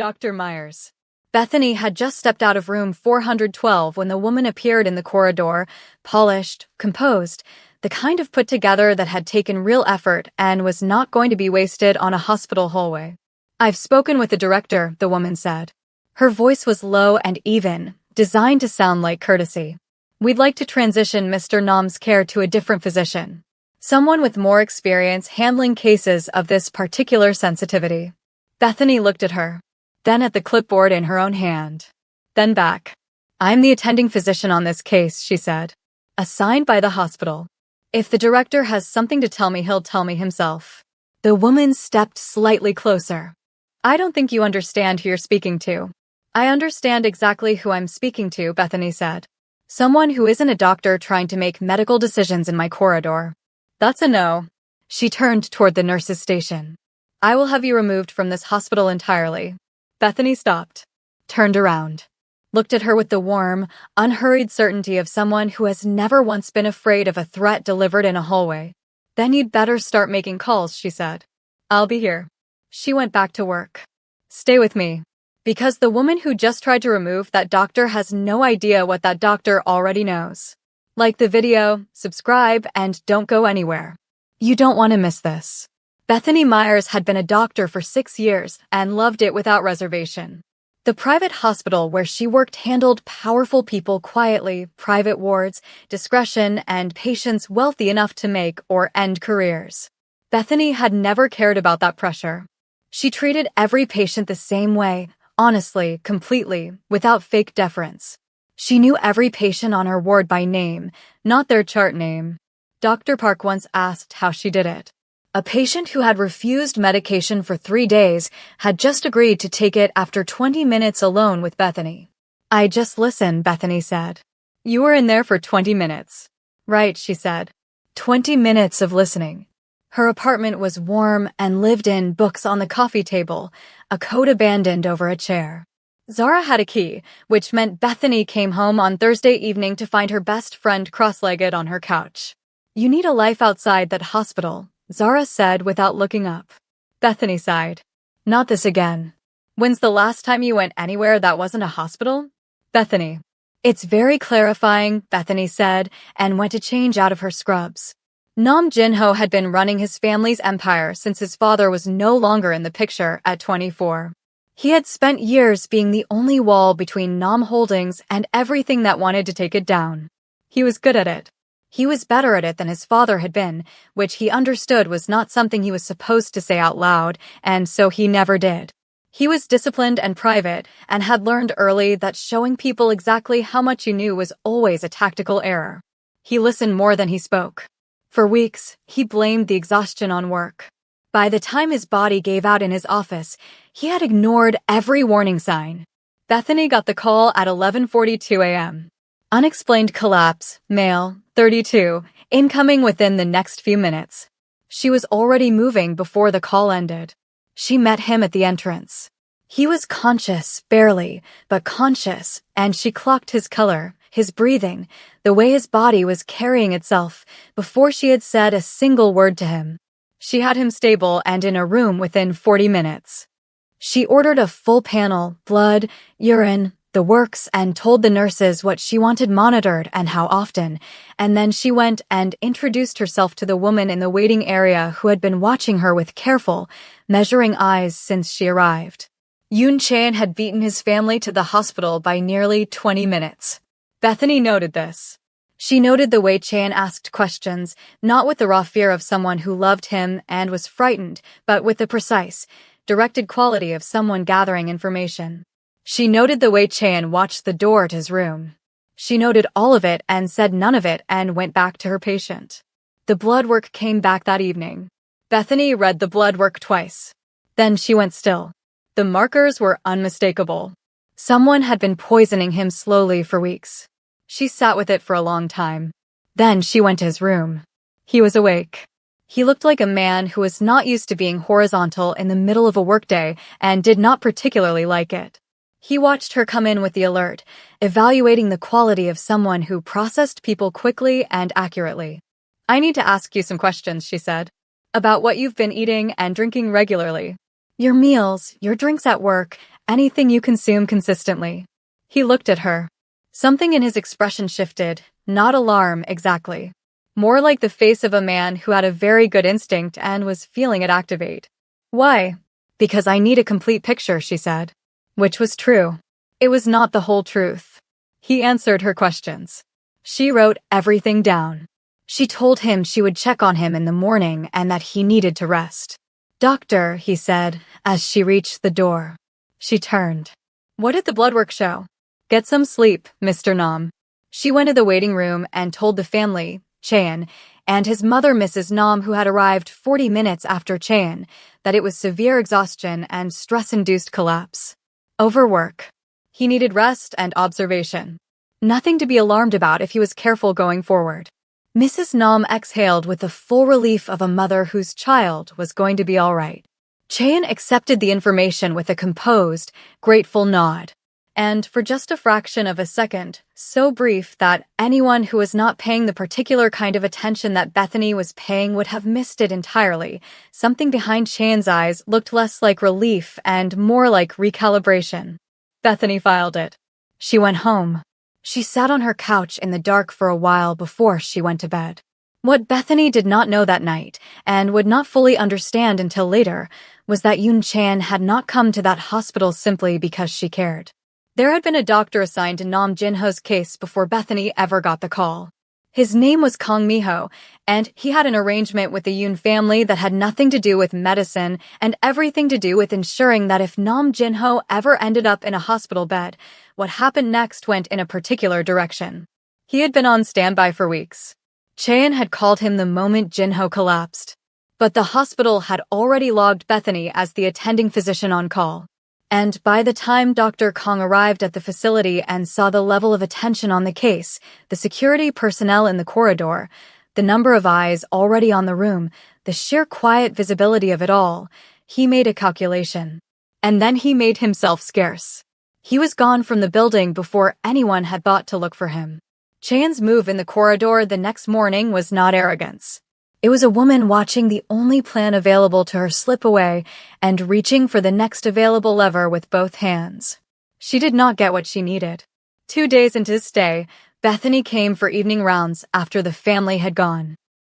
Dr. Myers. Bethany had just stepped out of room 412 when the woman appeared in the corridor, polished, composed, the kind of put together that had taken real effort and was not going to be wasted on a hospital hallway. "I've spoken with the director," the woman said. Her voice was low and even, designed to sound like courtesy. "We'd like to transition Mr. Nam's care to a different physician. Someone with more experience handling cases of this particular sensitivity." Bethany looked at her, then at the clipboard in her own hand, then back. "I'm the attending physician on this case," she said. "Assigned by the hospital. If the director has something to tell me, he'll tell me himself." The woman stepped slightly closer. "I don't think you understand who you're speaking to." "I understand exactly who I'm speaking to," Bethany said. "Someone who isn't a doctor trying to make medical decisions in my corridor." "That's a no." She turned toward the nurse's station. "I will have you removed from this hospital entirely." Bethany stopped, turned around, looked at her with the warm, unhurried certainty of someone who has never once been afraid of a threat delivered in a hallway. "Then you'd better start making calls," she said. "I'll be here." She went back to work. "Stay with me. Because the woman who just tried to remove that doctor has no idea what that doctor already knows. Like the video, subscribe, and don't go anywhere. You don't want to miss this." Bethany Myers had been a doctor for 6 years and loved it without reservation. The private hospital where she worked handled powerful people quietly, private wards, discretion, and patients wealthy enough to make or end careers. Bethany had never cared about that pressure. She treated every patient the same way, honestly, completely, without fake deference. She knew every patient on her ward by name, not their chart name. Dr. Park once asked how she did it. A patient who had refused medication for 3 days had just agreed to take it after 20 minutes alone with Bethany. "I just listened," Bethany said. "You were in there for 20 minutes. "Right," she said. 20 minutes of listening. Her apartment was warm and lived in, books on the coffee table, a coat abandoned over a chair. Zara had a key, which meant Bethany came home on Thursday evening to find her best friend cross-legged on her couch. "You need a life outside that hospital," Zara said without looking up. Bethany sighed. "Not this again." "When's the last time you went anywhere that wasn't a hospital?" Bethany. "It's very clarifying," Bethany said, and went to change out of her scrubs. Nam Jinho had been running his family's empire since his father was no longer in the picture at 24. He had spent years being the only wall between Nam Holdings and everything that wanted to take it down. He was good at it. He was better at it than his father had been, which he understood was not something he was supposed to say out loud, and so he never did. He was disciplined and private, and had learned early that showing people exactly how much you knew was always a tactical error. He listened more than he spoke. For weeks, he blamed the exhaustion on work. By the time his body gave out in his office, he had ignored every warning sign. Bethany got the call at 11:42 a.m. Unexplained collapse, male, 32, incoming within the next few minutes. She was already moving before the call ended. She met him at the entrance. He was conscious, barely, but conscious, and she clocked his color, his breathing, the way his body was carrying itself, before she had said a single word to him. She had him stable and in a room within 40 minutes. She ordered a full panel, blood, urine, the works, and told the nurses what she wanted monitored and how often, and then she went and introduced herself to the woman in the waiting area who had been watching her with careful, measuring eyes since she arrived. Yoon Chan had beaten his family to the hospital by nearly 20 minutes. Bethany noted this. She noted the way Chan asked questions, not with the raw fear of someone who loved him and was frightened, but with the precise, directed quality of someone gathering information. She noted the way Chan watched the door to his room. She noted all of it and said none of it and went back to her patient. The blood work came back that evening. Bethany read the blood work twice. Then she went still. The markers were unmistakable. Someone had been poisoning him slowly for weeks. She sat with it for a long time. Then she went to his room. He was awake. He looked like a man who was not used to being horizontal in the middle of a workday and did not particularly like it. He watched her come in with the alert, evaluating the quality of someone who processed people quickly and accurately. "I need to ask you some questions," she said, "about what you've been eating and drinking regularly. Your meals, your drinks at work, Anything you consume consistently. He looked at her. Something in his expression shifted, not alarm exactly. More like the face of a man who had a very good instinct and was feeling it activate. Why? Because I need a complete picture, she said. Which was true. It was not the whole truth. He answered her questions. She wrote everything down. She told him she would check on him in the morning and that he needed to rest. Doctor, he said, as she reached the door. She turned. What did the blood work show? Get some sleep, Mr. Nam. She went to the waiting room and told the family, Chaein, and his mother, Mrs. Nam, who had arrived 40 minutes after Chaein, that it was severe exhaustion and stress-induced collapse. Overwork. He needed rest and observation. Nothing to be alarmed about if he was careful going forward. Mrs. Nam exhaled with the full relief of a mother whose child was going to be all right. Chaein accepted the information with a composed, grateful nod. And for just a fraction of a second, so brief that anyone who was not paying the particular kind of attention that Bethany was paying would have missed it entirely, something behind Chaein's eyes looked less like relief and more like recalibration. Bethany filed it. She went home. She sat on her couch in the dark for a while before she went to bed. What Bethany did not know that night, and would not fully understand until later, was that Yoon Chan had not come to that hospital simply because she cared. There had been a doctor assigned to Nam Jinho's case before Bethany ever got the call. His name was Kang Miho, and he had an arrangement with the Yoon family that had nothing to do with medicine and everything to do with ensuring that if Nam Jinho ever ended up in a hospital bed, what happened next went in a particular direction. He had been on standby for weeks. Chaein had called him the moment Jinho collapsed. But the hospital had already logged Bethany as the attending physician on call. And by the time Dr. Kang arrived at the facility and saw the level of attention on the case, the security personnel in the corridor, the number of eyes already on the room, the sheer quiet visibility of it all, he made a calculation. And then he made himself scarce. He was gone from the building before anyone had thought to look for him. Chaein's move in the corridor the next morning was not arrogance. It was a woman watching the only plan available to her slip away and reaching for the next available lever with both hands. She did not get what she needed. 2 days into his stay, Bethany came for evening rounds after the family had gone.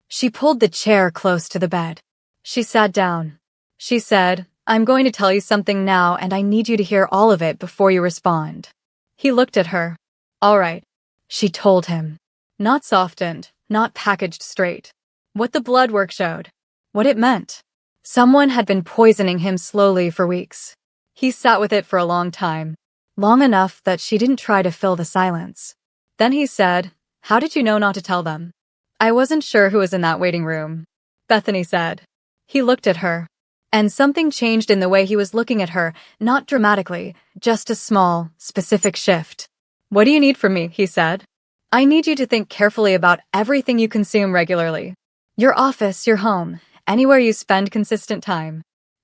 She pulled the chair close to the bed. She sat down. She said, I'm going to tell you something now and I need you to hear all of it before you respond. He looked at her. All right. She told him. Not softened, not packaged straight. What the blood work showed. What it meant. Someone had been poisoning him slowly for weeks. He sat with it for a long time. Long enough that she didn't try to fill the silence. Then he said, How did you know not to tell them? I wasn't sure who was in that waiting room. Bethany said. He looked at her. And something changed in the way he was looking at her, not dramatically, just a small, specific shift. What do you need from me? He said. I need you to think carefully about everything you consume regularly. Your office, your home, anywhere you spend consistent time.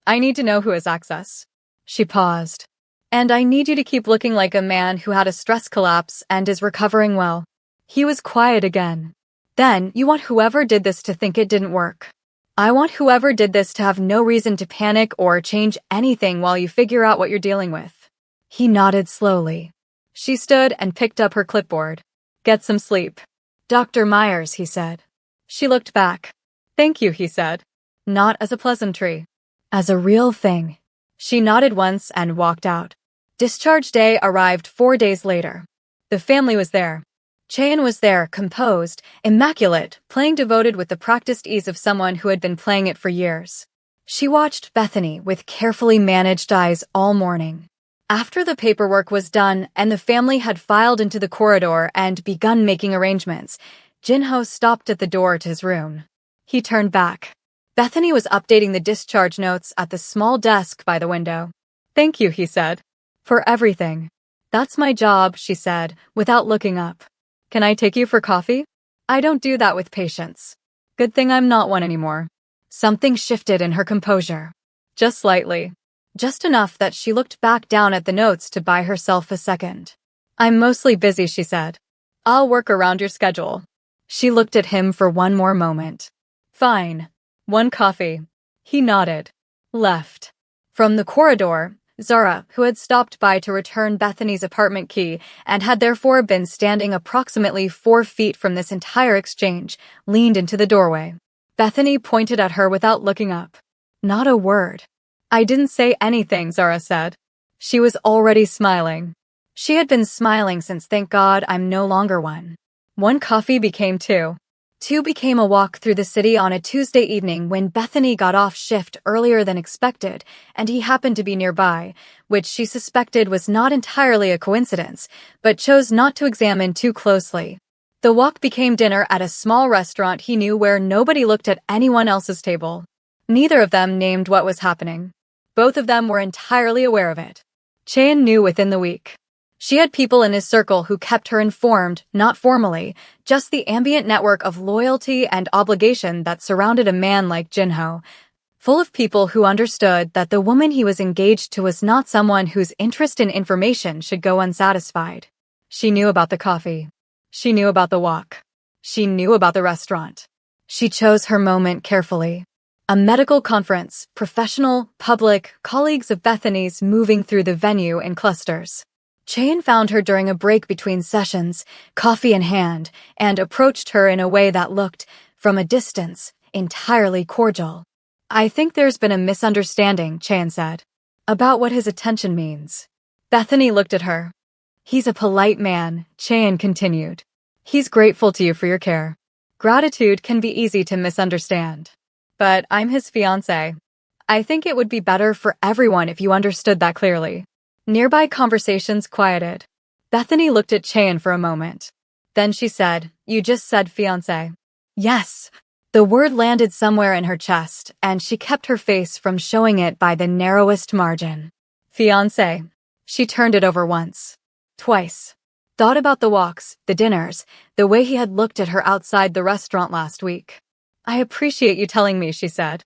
I need to know who has access. She paused. And I need you to keep looking like a man who had a stress collapse and is recovering well. He was quiet again. Then you want whoever did this to think it didn't work. I want whoever did this to have no reason to panic or change anything while you figure out what you're dealing with. He nodded slowly. She stood and picked up her clipboard. Get some sleep. Dr. Myers, he said. She looked back. Thank you, he said. Not as a pleasantry. As a real thing. She nodded once and walked out. Discharge day arrived 4 days later. The family was there. Chaein was there, composed, immaculate, playing devoted with the practiced ease of someone who had been playing it for years. She watched Bethany with carefully managed eyes all morning. After the paperwork was done and the family had filed into the corridor and begun making arrangements, Jinho stopped at the door to his room. He turned back. Bethany was updating the discharge notes at the small desk by the window. Thank you, he said. For everything. That's my job, she said, without looking up. Can I take you for coffee? I don't do that with patients. Good thing I'm not one anymore. Something shifted in her composure. Just slightly. Just enough that she looked back down at the notes to buy herself a second. I'm mostly busy, she said. I'll work around your schedule. She looked at him for one more moment. Fine. 1 coffee. He nodded. Left. From the corridor, Zara, who had stopped by to return Bethany's apartment key and had therefore been standing approximately 4 feet from this entire exchange, leaned into the doorway. Bethany pointed at her without looking up. Not a word. I didn't say anything, Zara said. She was already smiling. She had been smiling since thank God I'm no longer one. One coffee became two. Two became a walk through the city on a Tuesday evening when Bethany got off shift earlier than expected, and he happened to be nearby, which she suspected was not entirely a coincidence, but chose not to examine too closely. The walk became dinner at a small restaurant he knew where nobody looked at anyone else's table. Neither of them named what was happening. Both of them were entirely aware of it. Chan knew within the week. She had people in his circle who kept her informed, not formally, just the ambient network of loyalty and obligation that surrounded a man like Jinho, full of people who understood that the woman he was engaged to was not someone whose interest in information should go unsatisfied. She knew about the coffee. She knew about the walk. She knew about the restaurant. She chose her moment carefully. A medical conference, professional, public, colleagues of Bethany's moving through the venue in clusters. Chan found her during a break between sessions, coffee in hand, and approached her in a way that looked, from a distance, entirely cordial. I think there's been a misunderstanding, Chan said, about what his attention means. Bethany looked at her. He's a polite man, Chan continued. He's grateful to you for your care. Gratitude can be easy to misunderstand. But I'm his fiancé. I think it would be better for everyone if you understood that clearly. Nearby conversations quieted. Bethany looked at Chan for a moment. Then she said, "You just said fiancé." Yes. The word landed somewhere in her chest, and she kept her face from showing it by the narrowest margin. Fiancé. She turned it over once. Twice. Thought about the walks, the dinners, the way he had looked at her outside the restaurant last week. I appreciate you telling me, she said.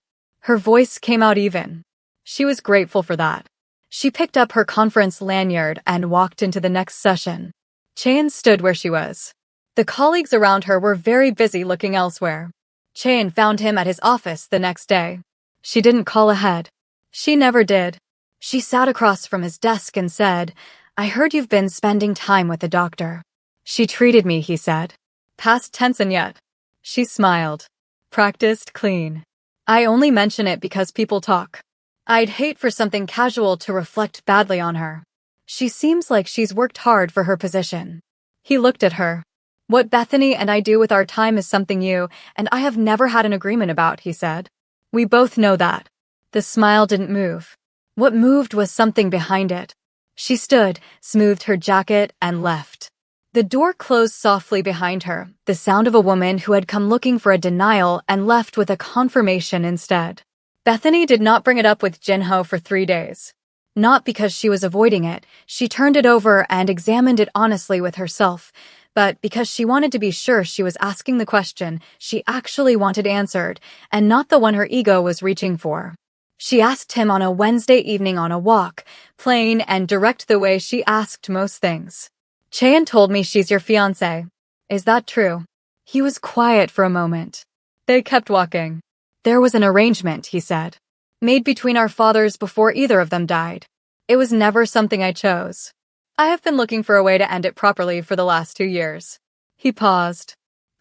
Her voice came out even. She was grateful for that. She picked up her conference lanyard and walked into the next session. Chan stood where she was. The colleagues around her were very busy looking elsewhere. Chan found him at his office the next day. She didn't call ahead. She never did. She sat across from his desk and said, "I heard you've been spending time with the doctor." She treated me, he said. Past tense and yet. She smiled. Practiced clean. I only mention it because people talk. I'd hate for something casual to reflect badly on her. She seems like she's worked hard for her position. He looked at her. What Bethany and I do with our time is something you and I have never had an agreement about, he said. We both know that. The smile didn't move. What moved was something behind it. She stood, smoothed her jacket, and left. The door closed softly behind her, the sound of a woman who had come looking for a denial and left with a confirmation instead. Bethany did not bring it up with Jinho for 3 days. Not because she was avoiding it, she turned it over and examined it honestly with herself, but because she wanted to be sure she was asking the question she actually wanted answered, and not the one her ego was reaching for. She asked him on a Wednesday evening on a walk, plain and direct the way she asked most things. Chan told me she's your fiancé. Is that true? He was quiet for a moment. They kept walking. There was an arrangement, he said, made between our fathers before either of them died. It was never something I chose. I have been looking for a way to end it properly for the last 2 years. He paused.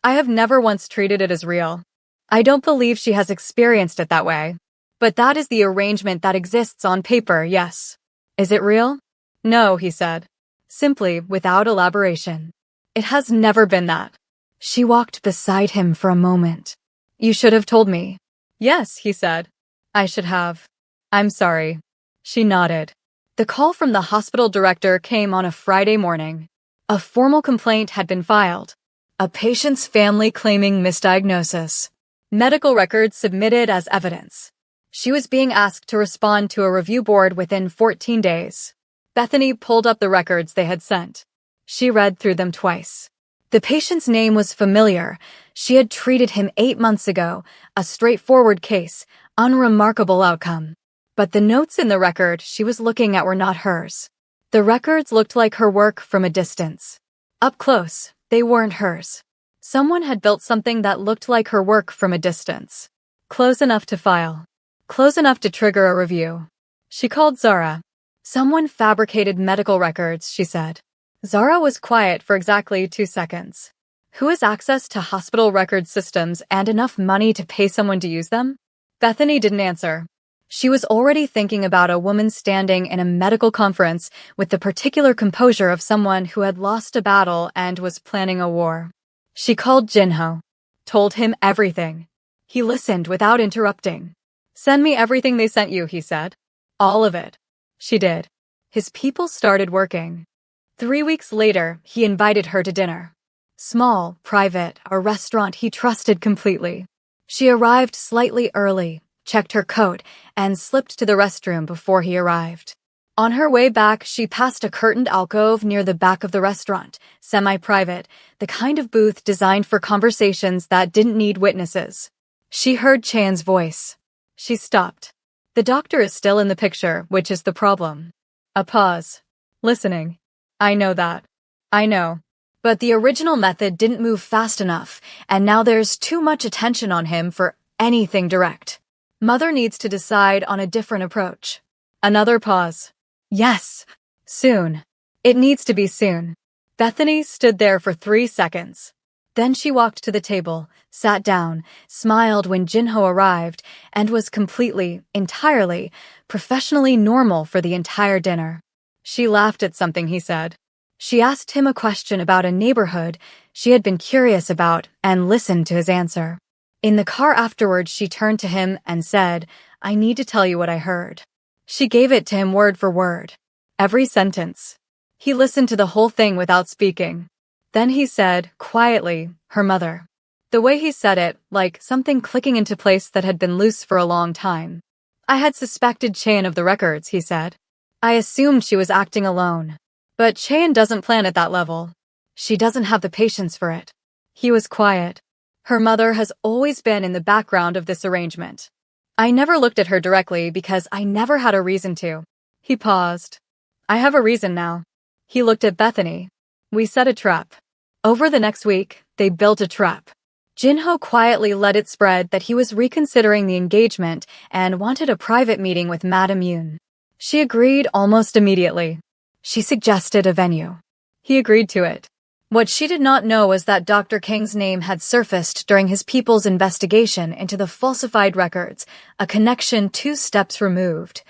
I have never once treated it as real. I don't believe she has experienced it that way. But that is the arrangement that exists on paper, yes. Is it real? No, he said. Simply, without elaboration. It has never been that. She walked beside him for a moment. You should have told me. Yes, he said. I should have. I'm sorry. She nodded. The call from the hospital director came on a Friday morning. A formal complaint had been filed. A patient's family claiming misdiagnosis. Medical records submitted as evidence. She was being asked to respond to a review board within 14 days. Bethany pulled up the records they had sent. She read through them twice. The patient's name was familiar. She had treated him 8 months ago, a straightforward case, unremarkable outcome. But the notes in the record she was looking at were not hers. The records looked like her work from a distance. Up close, they weren't hers. Someone had built something that looked like her work from a distance. Close enough to file. Close enough to trigger a review. She called Zara. Someone fabricated medical records, she said. Zara was quiet for exactly 2 seconds. Who has access to hospital record systems and enough money to pay someone to use them? Bethany didn't answer. She was already thinking about a woman standing in a medical conference with the particular composure of someone who had lost a battle and was planning a war. She called Jinho. Told him everything. He listened without interrupting. Send me everything they sent you, he said. All of it. She did. His people started working. 3 weeks later, he invited her to dinner. Small, private, a restaurant he trusted completely. She arrived slightly early, checked her coat, and slipped to the restroom before he arrived. On her way back, she passed a curtained alcove near the back of the restaurant, semi-private, the kind of booth designed for conversations that didn't need witnesses. She heard Chan's voice. She stopped. The doctor is still in the picture, which is the problem. A pause. Listening. I know that. I know. But the original method didn't move fast enough, and now there's too much attention on him for anything direct. Mother needs to decide on a different approach. Another pause. Yes. Soon. It needs to be soon. Bethany stood there for 3 seconds. Then she walked to the table, sat down, smiled when Jinho arrived, and was completely, entirely, professionally normal for the entire dinner. She laughed at something he said. She asked him a question about a neighborhood she had been curious about and listened to his answer. In the car afterwards, she turned to him and said, I need to tell you what I heard. She gave it to him word for word. Every sentence. He listened to the whole thing without speaking. Then he said, quietly, her mother. The way he said it, like something clicking into place that had been loose for a long time. I had suspected Chan of the records, he said. I assumed she was acting alone. But Chan doesn't plan at that level. She doesn't have the patience for it. He was quiet. Her mother has always been in the background of this arrangement. I never looked at her directly because I never had a reason to. He paused. I have a reason now. He looked at Bethany. We set a trap. Over the next week, they built a trap. Jinho quietly let it spread that he was reconsidering the engagement and wanted a private meeting with Madame Yoon. She agreed almost immediately. She suggested a venue. He agreed to it. What she did not know was that Dr. King's name had surfaced during his people's investigation into the falsified records, a connection 2 steps removed.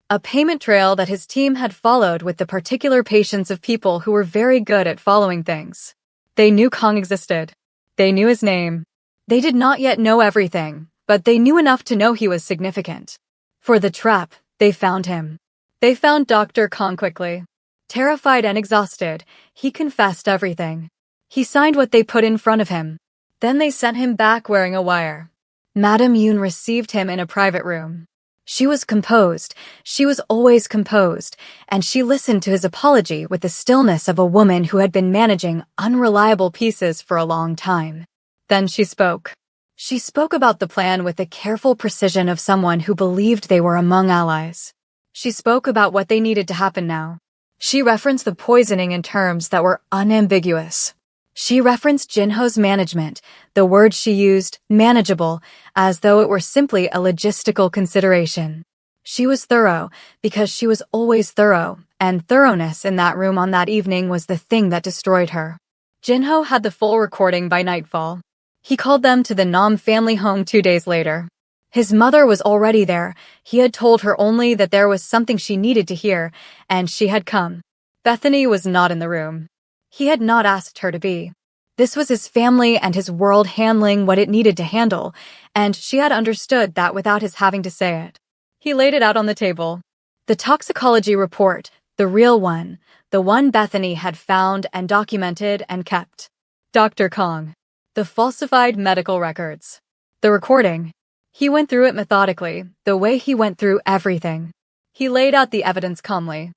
A payment trail that his team had followed with the particular patience of people who were very good at following things. They knew Kong existed. They knew his name. They did not yet know everything, but they knew enough to know he was significant. For the trap, they found him. They found Dr. Kong quickly. Terrified and exhausted, he confessed everything. He signed what they put in front of him. Then they sent him back wearing a wire. Madame Yoon received him in a private room. She was composed. She was always composed, and she listened to his apology with the stillness of a woman who had been managing unreliable pieces for a long time. Then she spoke. She spoke about the plan with the careful precision of someone who believed they were among allies. She spoke about what they needed to happen now. She referenced the poisoning in terms that were unambiguous. She referenced Jinho's management, the word she used, manageable, as though it were simply a logistical consideration. She was thorough, because she was always thorough, and thoroughness in that room on that evening was the thing that destroyed her. Jinho had the full recording by nightfall. He called them to the Nam family home 2 days later. His mother was already there. He had told her only that there was something she needed to hear, and she had come. Bethany was not in the room. He had not asked her to be. This was his family and his world handling what it needed to handle, and she had understood that without his having to say it. He laid it out on the table. The toxicology report, the real one, the one Bethany had found and documented and kept. Dr. Kong. The falsified medical records. The recording. He went through it methodically, the way he went through everything. He laid out the evidence calmly.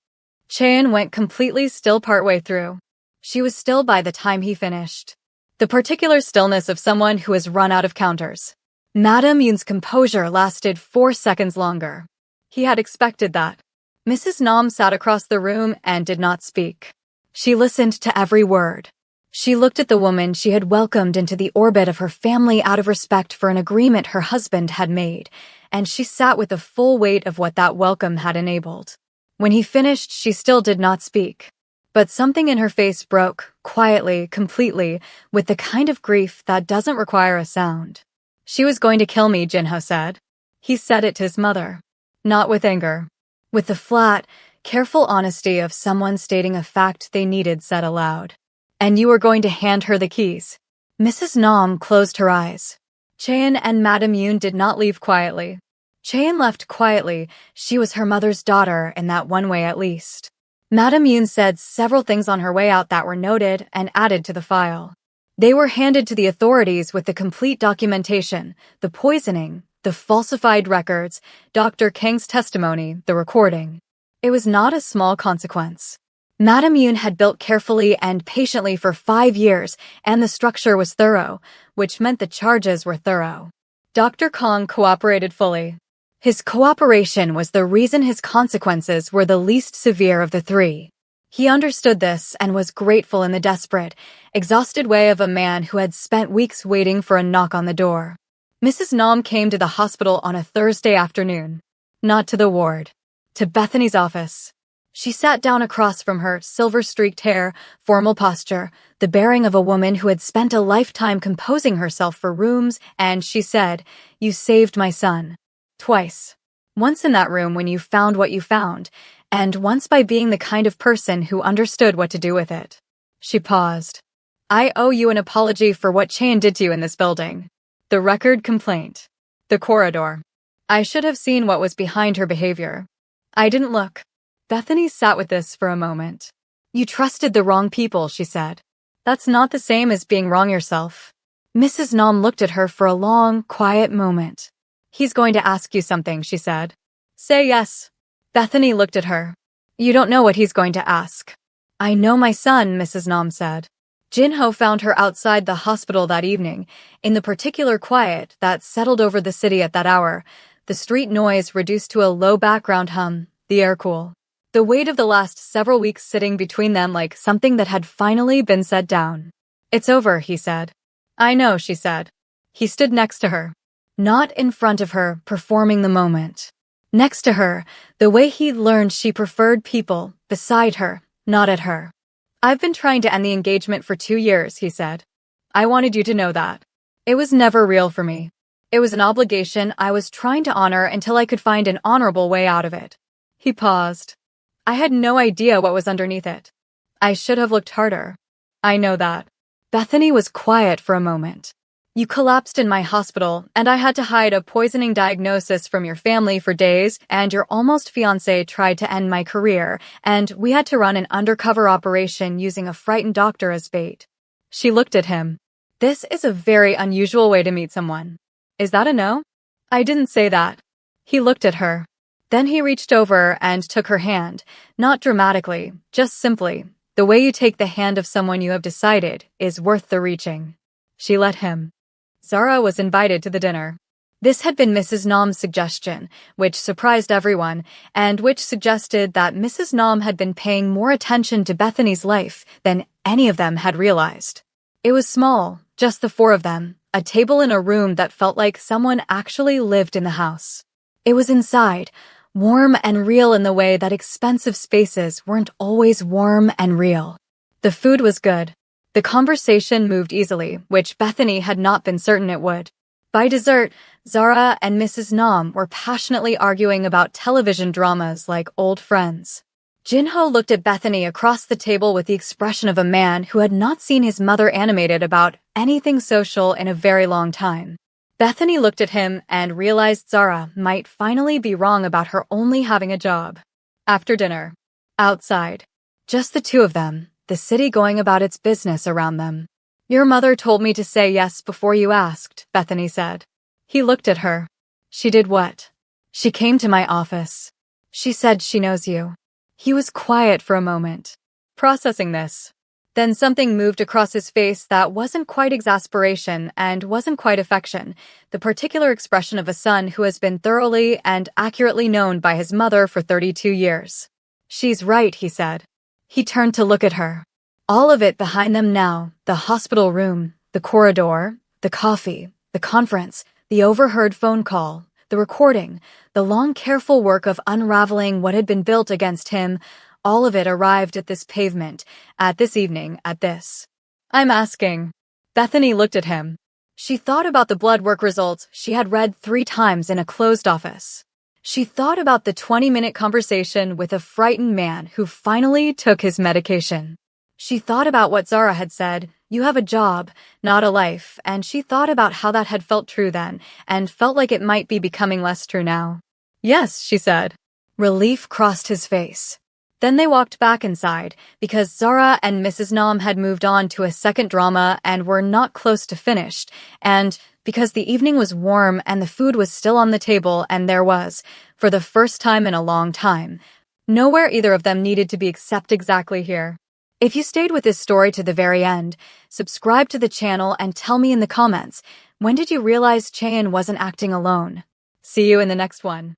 Chan went completely still partway through. She was still by the time he finished. The particular stillness of someone who has run out of counters. Madame Yoon's composure lasted 4 seconds longer. He had expected that. Mrs. Nam sat across the room and did not speak. She listened to every word. She looked at the woman she had welcomed into the orbit of her family out of respect for an agreement her husband had made, and she sat with the full weight of what that welcome had enabled. When he finished, she still did not speak. But something in her face broke, quietly, completely, with the kind of grief that doesn't require a sound. She was going to kill me, Jinho said. He said it to his mother. Not with anger. With the flat, careful honesty of someone stating a fact they needed said aloud. And you were going to hand her the keys. Mrs. Nam closed her eyes. Chaeyoung and Madame Yoon did not leave quietly. Chaeyoung left quietly. She was her mother's daughter in that one way at least. Madame Yoon said several things on her way out that were noted and added to the file. They were handed to the authorities with the complete documentation, the poisoning, the falsified records, Dr. Kang's testimony, the recording. It was not a small consequence. Madame Yoon had built carefully and patiently for 5 years, and the structure was thorough, which meant the charges were thorough. Dr. Kang cooperated fully. His cooperation was the reason his consequences were the least severe of the three. He understood this and was grateful in the desperate, exhausted way of a man who had spent weeks waiting for a knock on the door. Mrs. Nam came to the hospital on a Thursday afternoon. Not to the ward. To Bethany's office. She sat down across from her, silver-streaked hair, formal posture, the bearing of a woman who had spent a lifetime composing herself for rooms, and she said, "You saved my son." Twice. Once in that room when you found what you found, and once by being the kind of person who understood what to do with it. She paused. I owe you an apology for what Chaeyoung did to you in this building. The record complaint. The corridor. I should have seen what was behind her behavior. I didn't look. Bethany sat with this for a moment. You trusted the wrong people, she said. That's not the same as being wrong yourself. Mrs. Nam looked at her for a long, quiet moment. He's going to ask you something, she said. Say yes. Bethany looked at her. You don't know what he's going to ask. I know my son, Mrs. Nam said. Jinho found her outside the hospital that evening, in the particular quiet that settled over the city at that hour, the street noise reduced to a low background hum, the air cool. The weight of the last several weeks sitting between them like something that had finally been set down. It's over, he said. I know, she said. He stood next to her. Not in front of her, performing the moment. Next to her, the way he'd learned she preferred people, beside her, not at her. I've been trying to end the engagement for 2 years, he said. I wanted you to know that. It was never real for me. It was an obligation I was trying to honor until I could find an honorable way out of it. He paused. I had no idea what was underneath it. I should have looked harder. I know that. Bethany was quiet for a moment. You collapsed in my hospital, and I had to hide a poisoning diagnosis from your family for days, and your almost fiancé tried to end my career, and we had to run an undercover operation using a frightened doctor as bait. She looked at him. This is a very unusual way to meet someone. Is that a no? I didn't say that. He looked at her. Then he reached over and took her hand, not dramatically, just simply. The way you take the hand of someone you have decided is worth the reaching. She let him. Zara was invited to the dinner. This had been Mrs. Nam's suggestion, which surprised everyone, and which suggested that Mrs. Nam had been paying more attention to Bethany's life than any of them had realized. It was small, just the 4 of them, a table in a room that felt like someone actually lived in the house. It was inside, warm and real in the way that expensive spaces weren't always warm and real. The food was good. The conversation moved easily, which Bethany had not been certain it would. By dessert, Zara and Mrs. Nam were passionately arguing about television dramas like old friends. Jinho looked at Bethany across the table with the expression of a man who had not seen his mother animated about anything social in a very long time. Bethany looked at him and realized Zara might finally be wrong about her only having a job. After dinner. Outside. Just the 2 of them. The city going about its business around them. Your mother told me to say yes before you asked, Bethany said. He looked at her. She did what? She came to my office. She said she knows you. He was quiet for a moment, processing this. Then something moved across his face that wasn't quite exasperation and wasn't quite affection, the particular expression of a son who has been thoroughly and accurately known by his mother for 32 years. She's right, he said. He turned to look at her. All of it behind them now, the hospital room, the corridor, the coffee, the conference, the overheard phone call, the recording, the long careful work of unraveling what had been built against him, all of it arrived at this pavement, at this evening, at this. I'm asking. Bethany looked at him. She thought about the blood work results she had read 3 times in a closed office. She thought about the 20-minute conversation with a frightened man who finally took his medication. She thought about what Zara had said, "You have a job, not a life," and she thought about how that had felt true then, and felt like it might be becoming less true now. "Yes," she said. Relief crossed his face. Then they walked back inside, because Zara and Mrs. Nam had moved on to a second drama and were not close to finished, and because the evening was warm and the food was still on the table and there was, for the first time in a long time, nowhere either of them needed to be except exactly here. If you stayed with this story to the very end, subscribe to the channel and tell me in the comments, when did you realize Chaeyoung wasn't acting alone? See you in the next one.